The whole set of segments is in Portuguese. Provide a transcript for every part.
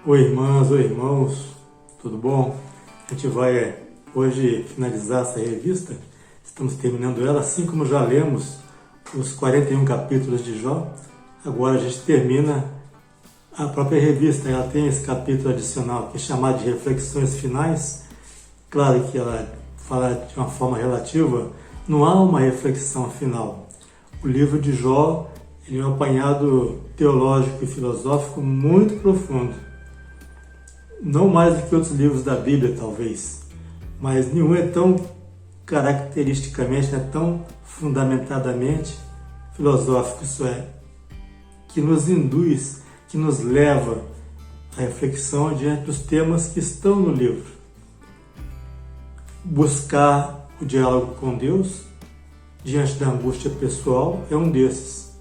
Oi irmãs, oi irmãos, tudo bom? A gente vai hoje finalizar essa revista, estamos terminando ela, assim como já lemos os 41 capítulos de Jó. Agora a gente termina a própria revista, ela tem esse capítulo adicional que é chamado de Reflexões Finais. Claro que ela fala de uma forma relativa, não há uma reflexão final. O livro de Jó ele é um apanhado teológico e filosófico muito profundo. Não mais do que outros livros da Bíblia, talvez, mas nenhum é tão caracteristicamente, tão fundamentadamente filosófico, isso é, que nos induz, que nos leva à reflexão diante dos temas que estão no livro. Buscar o diálogo com Deus diante da angústia pessoal é um desses.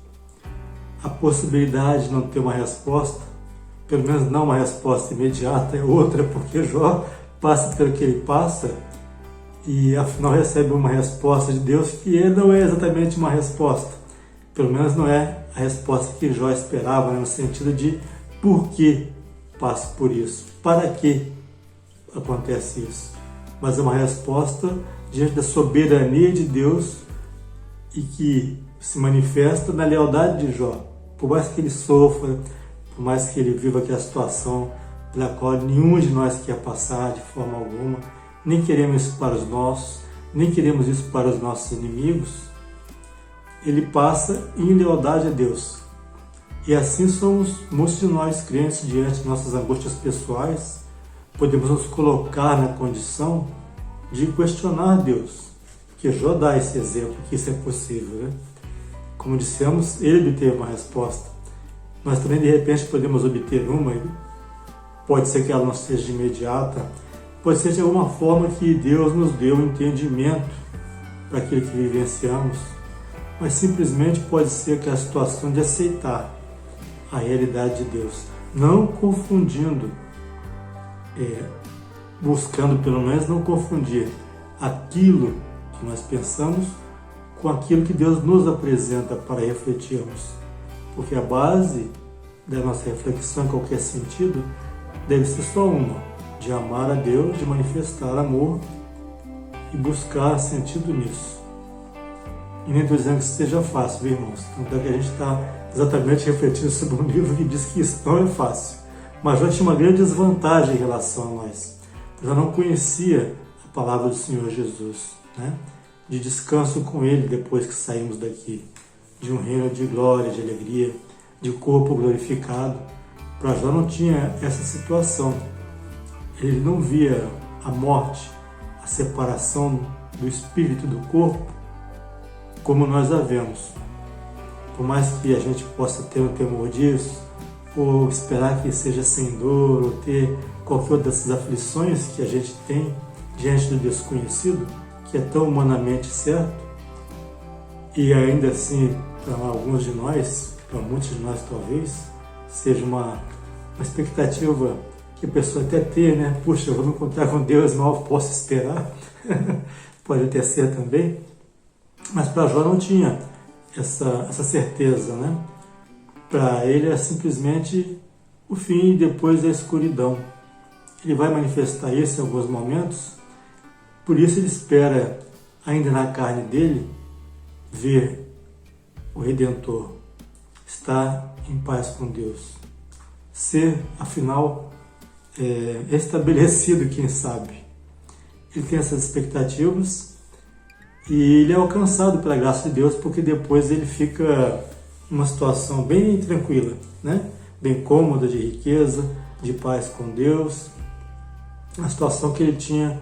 A possibilidade de não ter uma resposta, pelo menos não uma resposta imediata, é outra, porque Jó passa pelo que ele passa e afinal recebe uma resposta de Deus que não é exatamente uma resposta. Pelo menos não é a resposta que Jó esperava, no sentido de por que passo por isso, para que acontece isso. Mas é uma resposta diante da soberania de Deus e que se manifesta na lealdade de Jó. Por mais que ele sofra, por mais que ele viva aquela situação pela qual nenhum de nós quer passar de forma alguma, nem queremos isso para os nossos, nem queremos isso para os nossos inimigos, ele passa em lealdade a Deus. E assim somos muitos de nós crentes diante de nossas angústias pessoais, podemos nos colocar na condição de questionar Deus, porque Jó dá esse exemplo que isso é possível, né? Como dissemos, ele obteve uma resposta. Nós também, de repente, podemos obter uma, pode ser que ela não seja imediata, pode ser de alguma forma que Deus nos deu um entendimento para aquilo que vivenciamos, mas simplesmente pode ser que a situação de aceitar a realidade de Deus, não confundindo, buscando pelo menos não confundir aquilo que nós pensamos com aquilo que Deus nos apresenta para refletirmos. Porque a base da nossa reflexão, em qualquer sentido, deve ser só uma: de amar a Deus, de manifestar amor e buscar sentido nisso. E nem estou dizendo que isso seja fácil, viu, irmãos? Então, que a gente está exatamente refletindo sobre um livro que diz que isso não é fácil. Mas já tinha uma grande desvantagem em relação a nós. Eu já não conhecia a palavra do Senhor Jesus, né? De descanso com Ele depois que saímos daqui, de um reino de glória, de alegria, de corpo glorificado. Para Jó não tinha essa situação. Ele não via a morte, a separação do espírito do corpo, como nós a vemos. Por mais que a gente possa ter um temor disso, ou esperar que seja sem dor, ou ter qualquer outra dessas aflições que a gente tem diante do desconhecido, que é tão humanamente certo, e ainda assim, para alguns de nós, para muitos de nós talvez, seja uma expectativa que a pessoa até tem, né? Puxa, eu vou me encontrar com Deus, mal posso esperar. Pode até ser também. Mas para Jó não tinha essa certeza, né? Para ele é simplesmente o fim e depois a escuridão. Ele vai manifestar isso em alguns momentos, por isso ele espera, ainda na carne dele, ver o Redentor, estar em paz com Deus, ser, afinal, estabelecido, quem sabe. Ele tem essas expectativas e ele é alcançado pela graça de Deus, porque depois ele fica numa situação bem tranquila, né? Bem cômoda, de riqueza, de paz com Deus, a situação que ele tinha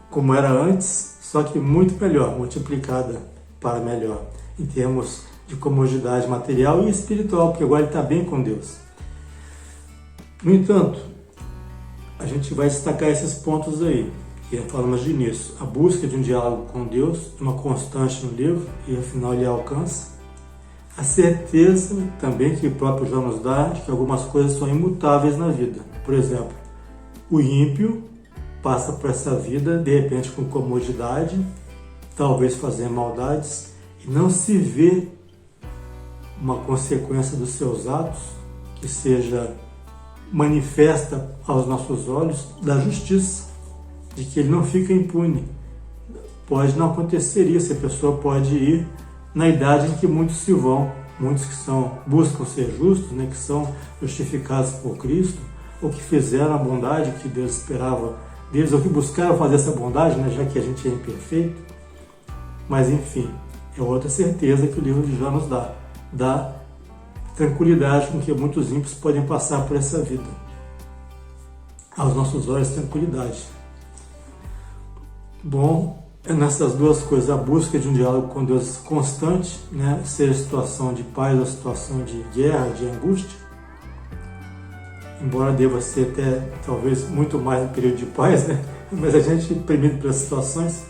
como era antes, só que muito melhor, multiplicada para melhor, em termos de comodidade material e espiritual, porque agora ele está bem com Deus. No entanto, a gente vai destacar esses pontos aí, que falamos de início. A busca de um diálogo com Deus, uma constante no livro, e afinal ele alcança. A certeza também que o próprio Jó nos dá de que algumas coisas são imutáveis na vida. Por exemplo, o ímpio passa por essa vida, de repente com comodidade, talvez fazendo maldades, e não se vê uma consequência dos seus atos que seja manifesta aos nossos olhos da justiça, de que ele não fica impune. Pode não acontecer isso, a pessoa pode ir na idade em que muitos se vão, muitos que buscam ser justos, né, que são justificados por Cristo, ou que fizeram a bondade que Deus esperava deles, ou que buscaram fazer essa bondade, né, já que a gente é imperfeito. Mas enfim, é outra certeza que o livro de Jó nos dá tranquilidade com que muitos ímpios podem passar por essa vida. Aos nossos olhos, tranquilidade. Bom, é nessas duas coisas, a busca de um diálogo com Deus constante, né, seja situação de paz ou situação de guerra, de angústia, embora deva ser até, talvez, muito mais no período de paz, né, mas a gente, premido pelas situações,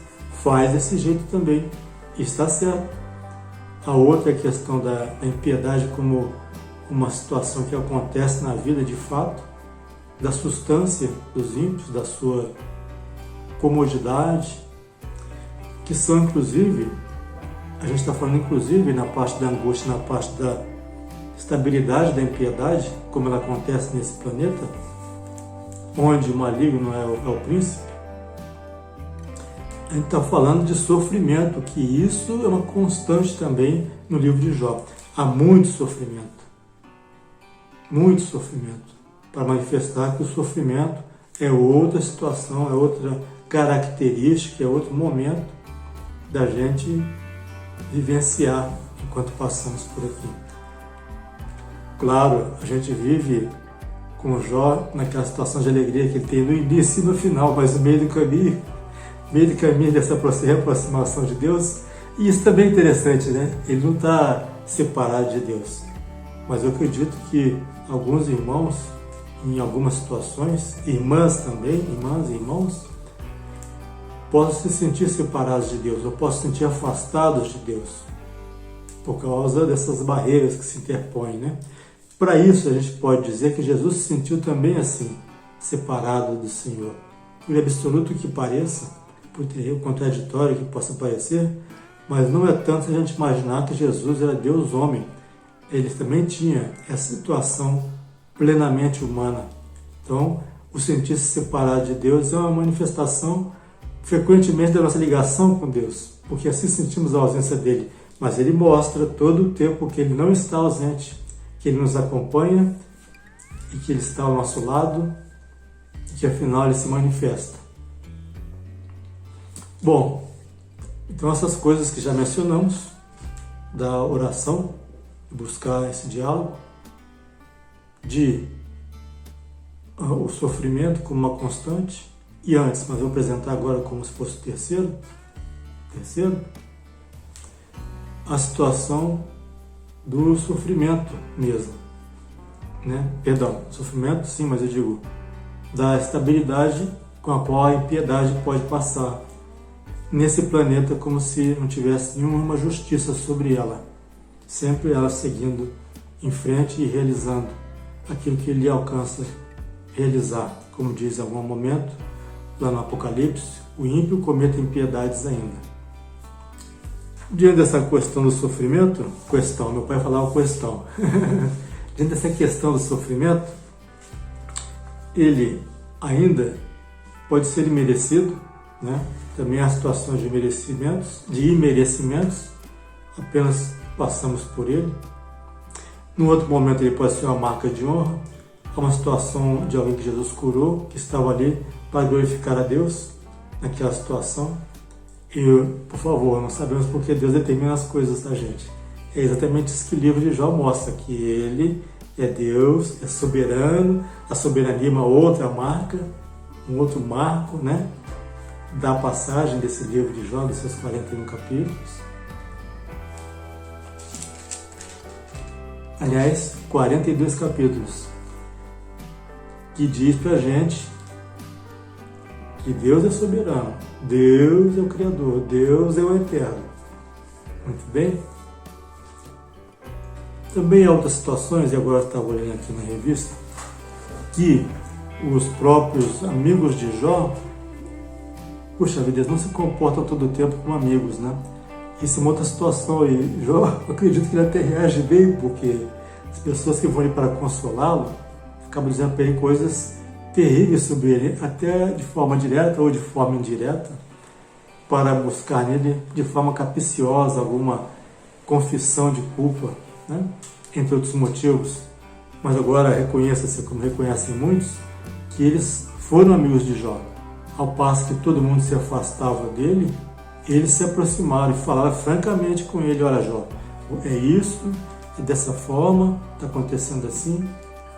faz desse jeito também, e está certo. A outra questão da impiedade como uma situação que acontece na vida de fato, da substância dos ímpios, da sua comodidade, que são inclusive, a gente está falando inclusive na parte da angústia, na parte da estabilidade da impiedade, como ela acontece nesse planeta, onde o maligno é o príncipe. A gente está falando de sofrimento, que isso é uma constante também no livro de Jó. Há muito sofrimento, para manifestar que o sofrimento é outra situação, é outra característica, é outro momento da gente vivenciar enquanto passamos por aqui. Claro, a gente vive com o Jó naquela situação de alegria que ele tem no início e no final, mas no meio do caminho dessa reaproximação de Deus, e isso também é interessante, né? Ele não está separado de Deus, mas eu acredito que alguns irmãos, em algumas situações, irmãs também, irmãs e irmãos, possam se sentir separados de Deus, ou possam se sentir afastados de Deus, por causa dessas barreiras que se interpõem, né? Para isso, a gente pode dizer que Jesus se sentiu também assim, separado do Senhor. Por absoluto que pareça, por terrível contraditório que possa parecer, mas não é tanto a gente imaginar que Jesus era Deus homem. Ele também tinha essa situação plenamente humana. Então, o sentir-se separado de Deus é uma manifestação frequentemente da nossa ligação com Deus, porque assim sentimos a ausência dele, mas ele mostra todo o tempo que ele não está ausente, que ele nos acompanha e que ele está ao nosso lado e que afinal ele se manifesta. Bom, então essas coisas que já mencionamos, da oração, buscar esse diálogo, de o sofrimento como uma constante, e antes, mas vou apresentar agora como se fosse o terceiro, a situação do sofrimento mesmo, né? Perdão, sofrimento sim, mas eu digo da estabilidade com a qual a impiedade pode passar nesse planeta, como se não tivesse nenhuma justiça sobre ela, sempre ela seguindo em frente e realizando aquilo que lhe alcança realizar, como diz em algum momento lá no Apocalipse, o ímpio comete impiedades ainda. Diante dessa questão do sofrimento, meu pai falava questão, diante dessa questão do sofrimento, ele ainda pode ser imerecido, né? Também há situações de imerecimentos, apenas passamos por ele. No outro momento ele pode ser uma marca de honra, há uma situação de alguém que Jesus curou, que estava ali para glorificar a Deus naquela situação. E, por favor, não sabemos porque Deus determina as coisas da gente. É exatamente isso que o livro de Jó mostra, que ele é Deus, é soberano, a soberania é uma outra marca, um outro marco, né, da passagem desse livro de Jó, dos seus 41 capítulos. Aliás, 42 capítulos, que diz pra gente que Deus é soberano, Deus é o Criador, Deus é o Eterno. Muito bem? Também há outras situações, e agora eu estava olhando aqui na revista, que os próprios amigos de Jó, puxa vida, eles não se comportam todo o tempo como amigos, né? Isso é uma outra situação, e Jó, eu acredito que ele até reage bem, porque as pessoas que vão ali para consolá-lo, acaba dizendo para ele coisas terríveis sobre ele, até de forma direta ou de forma indireta, para buscar nele de forma capciosa alguma confissão de culpa, né? Entre outros motivos. Mas agora reconheça-se, como reconhecem muitos, que eles foram amigos de Jó. Ao passo que todo mundo se afastava dele, eles se aproximaram e falaram francamente com ele: olha, Jó, é isso, é dessa forma, está acontecendo assim.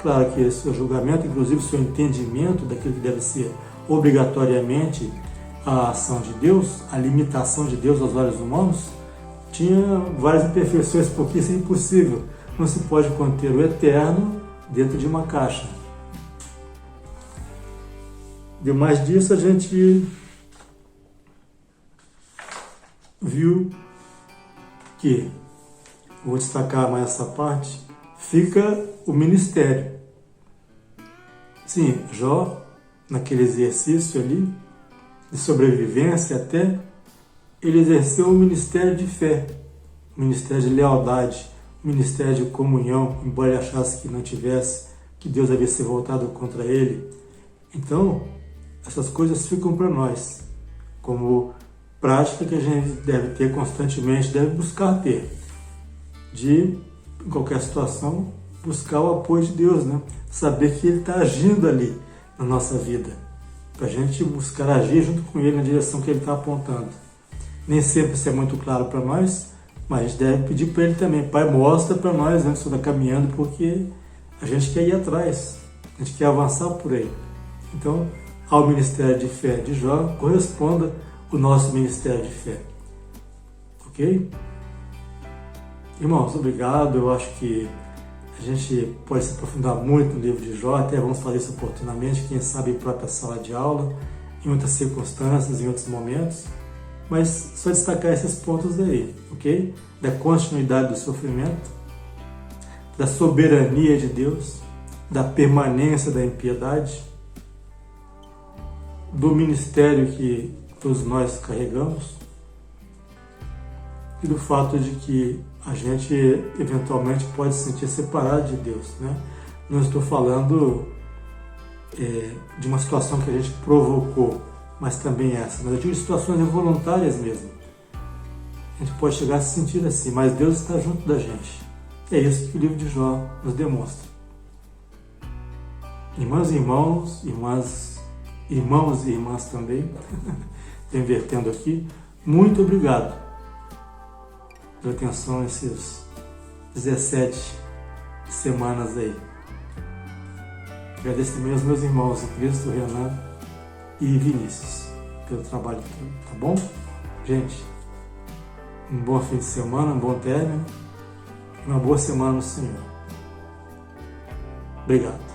Claro que esse seu julgamento, inclusive o seu entendimento daquilo que deve ser obrigatoriamente a ação de Deus, a limitação de Deus aos olhos humanos, tinha várias imperfeições, porque isso é impossível. Não se pode conter o eterno dentro de uma caixa. Demais disso, a gente viu que, vou destacar mais essa parte, fica o ministério. Sim, Jó, naquele exercício ali, de sobrevivência até, ele exerceu um ministério de fé, um ministério de lealdade, um ministério de comunhão, embora ele achasse que não tivesse, que Deus havia se voltado contra ele. Então, essas coisas ficam para nós, como prática que a gente deve ter constantemente, deve buscar ter, de, em qualquer situação, buscar o apoio de Deus, né? Saber que Ele está agindo ali na nossa vida, para a gente buscar agir junto com Ele na direção que Ele está apontando. Nem sempre isso é muito claro para nós, mas a gente deve pedir para Ele também: Pai, mostra para nós onde o Senhor está caminhando, porque a gente quer ir atrás, a gente quer avançar por aí. Então, ao ministério de fé de Jó, corresponda o nosso ministério de fé. Ok? Irmãos, obrigado. Eu acho que a gente pode se aprofundar muito no livro de Jó, até vamos fazer isso oportunamente, quem sabe em própria sala de aula, em outras circunstâncias, em outros momentos, mas só destacar esses pontos aí, ok? Da continuidade do sofrimento, da soberania de Deus, da permanência da impiedade, do ministério que todos nós carregamos e do fato de que a gente eventualmente pode se sentir separado de Deus, né? Não estou falando de uma situação que a gente provocou, mas também essa, mas eu digo de situações involuntárias mesmo. A gente pode chegar a se sentir assim, mas Deus está junto da gente. É isso que o livro de Jó nos demonstra. Irmãs e irmãos, irmãos e irmãs também, estou invertendo aqui, muito obrigado pela atenção nesses 17 semanas aí. Agradeço também aos meus irmãos em Cristo, Renan e Vinícius, pelo trabalho todo, tá bom? Gente, um bom fim de semana, um bom término, uma boa semana no Senhor. Obrigado.